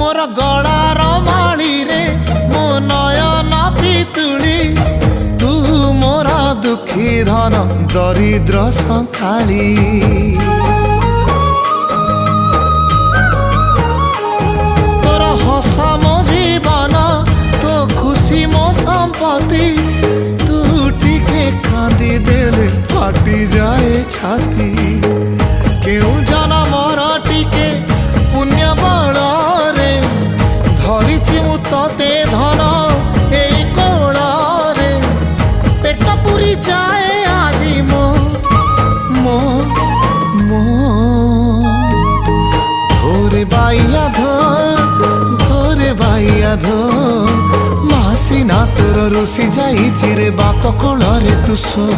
मोर गलार माली रे मो नयन पितुली तू मोरा दुखी धन दरिद्र संकाली तोर हस मो जीवन तो खुशी मो संपत्ति तू टिके कांदी देले फाटी जाए छाती केउ जनमर टिके पुण्य बल रे धरिछि मु तते धन एई कोल रे पेट पुरी जाए आजी मो मो मो धोरे बाइया धोरे बाइया धो मासी ना तोर रुसी जाई रे बाप कोल रे तू सो